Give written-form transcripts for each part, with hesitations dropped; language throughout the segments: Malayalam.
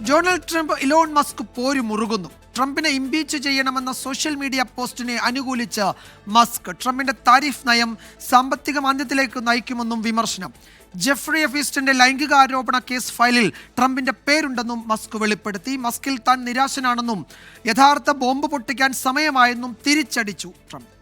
ഡൊണാൾഡ് ട്രംപ് ഇലോൺ മസ്ക് പോര് മുറുകുന്നു. ട്രംപിനെ ഇംപീച്ച് ചെയ്യണമെന്ന സോഷ്യൽ മീഡിയ പോസ്റ്റിനെ അനുകൂലിച്ച് മസ്ക്. ട്രംപിന്റെ താരിഫ് നയം സാമ്പത്തിക മാന്ദ്യത്തിലേക്ക് നയിക്കുമെന്നും വിമർശനം. ജെഫ്രി എഫീസ്റ്റിന്റെ ലൈംഗികാരോപണ കേസ് ഫയലിൽ ട്രംപിന്റെ പേരുണ്ടെന്നും മസ്ക് വെളിപ്പെടുത്തി. മസ്കിൽ താൻ നിരാശനാണെന്നും യഥാർത്ഥ ബോംബ് പൊട്ടിക്കാൻ സമയമായെന്നും തിരിച്ചടിച്ചു ട്രംപ്.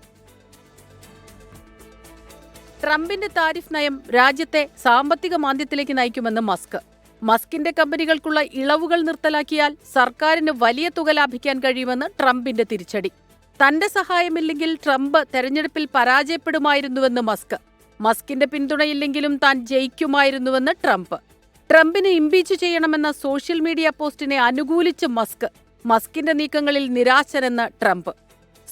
ട്രംപിന്റെ താരിഫ് നയം രാജ്യത്തെ സാമ്പത്തിക മാന്ദ്യത്തിലേക്ക് നയിക്കുമെന്ന് മസ്ക്. മസ്കിന്റെ കമ്പനികൾക്കുള്ള ഇളവുകൾ നിർത്തലാക്കിയാൽ സർക്കാരിന് വലിയ തുക ലാഭിക്കാൻ കഴിയുമെന്ന് ട്രംപിന്റെ തിരിച്ചടി. തന്റെ സഹായമില്ലെങ്കിൽ ട്രംപ് തെരഞ്ഞെടുപ്പിൽ പരാജയപ്പെടുമായിരുന്നുവെന്ന് മസ്ക്. മസ്കിന്റെ പിന്തുണയില്ലെങ്കിലും താൻ ജയിക്കുമായിരുന്നുവെന്ന് ട്രംപ്. ട്രംപിനെ ഇംപീച്ച് ചെയ്യണമെന്ന സോഷ്യൽ മീഡിയ പോസ്റ്റിനെ അനുകൂലിച്ച് മസ്ക്. മസ്കിന്റെ നീക്കങ്ങളിൽ നിരാശനെന്ന് ട്രംപ്.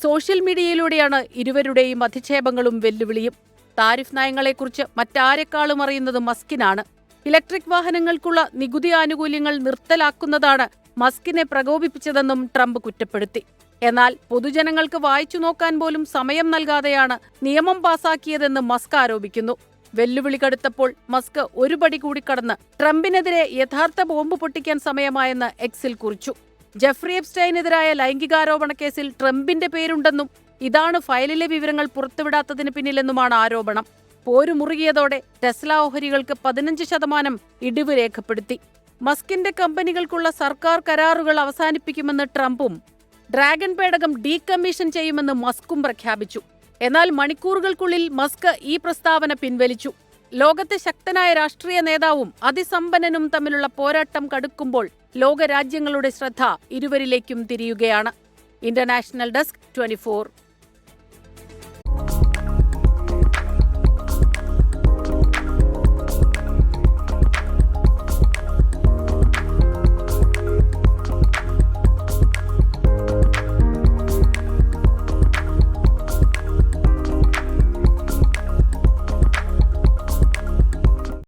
സോഷ്യൽ മീഡിയയിലൂടെയാണ് ഇരുവരുടെയും അധിക്ഷേപങ്ങളും വെല്ലുവിളിയും. താരിഫ് നയങ്ങളെക്കുറിച്ച് മറ്റാരെക്കാളും അറിയുന്നത് മസ്കിനാണ്. ഇലക്ട്രിക് വാഹനങ്ങൾക്കുള്ള നികുതി ആനുകൂല്യങ്ങൾ നിർത്തലാക്കുന്നതാണ് മസ്കിനെ പ്രകോപിപ്പിച്ചതെന്നും ട്രംപ് കുറ്റപ്പെടുത്തി. എന്നാൽ പൊതുജനങ്ങൾക്ക് വായിച്ചു നോക്കാൻ പോലും സമയം നൽകാതെയാണ് നിയമം പാസാക്കിയതെന്ന് മസ്ക് ആരോപിക്കുന്നു. വെല്ലുവിളി കടുത്തപ്പോൾ മസ്ക് ഒരു പടി കൂടി കടന്ന് ട്രംപിനെതിരെ യഥാർത്ഥ ബോംബ് പൊട്ടിക്കാൻ സമയമായെന്ന് എക്സിൽ കുറിച്ചു. ജെഫ്രി എപ്സ്റ്റൈനെതിരായ ലൈംഗികാരോപണ കേസിൽ ട്രംപിന്റെ പേരുണ്ടെന്നും ഇതാണ് ഫയലിലെ വിവരങ്ങൾ പുറത്തുവിടാത്തതിന് പിന്നിലെന്നുമാണ് ആരോപണം. പോരു മുറുകിയതോടെ ടെസ്ല ഓഹരികൾക്ക് 15% ഇടിവ് രേഖപ്പെടുത്തി. മസ്കിന്റെ കമ്പനികൾക്കുള്ള സർക്കാർ കരാറുകൾ അവസാനിപ്പിക്കുമെന്ന് ട്രംപും ഡ്രാഗൺ പേടകം ഡീകമ്മീഷൻ ചെയ്യുമെന്ന് മസ്കും പ്രഖ്യാപിച്ചു. എന്നാൽ മണിക്കൂറുകൾക്കുള്ളിൽ മസ്ക് ഈ പ്രസ്താവന പിൻവലിച്ചു. ലോകത്തെ ശക്തനായ രാഷ്ട്രീയ നേതാവും അതിസമ്പന്നനും തമ്മിലുള്ള പോരാട്ടം കടുക്കുമ്പോൾ ലോകരാജ്യങ്ങളുടെ ശ്രദ്ധ ഇരുവരിലേക്കും തിരിയുകയാണ്. International desk 24.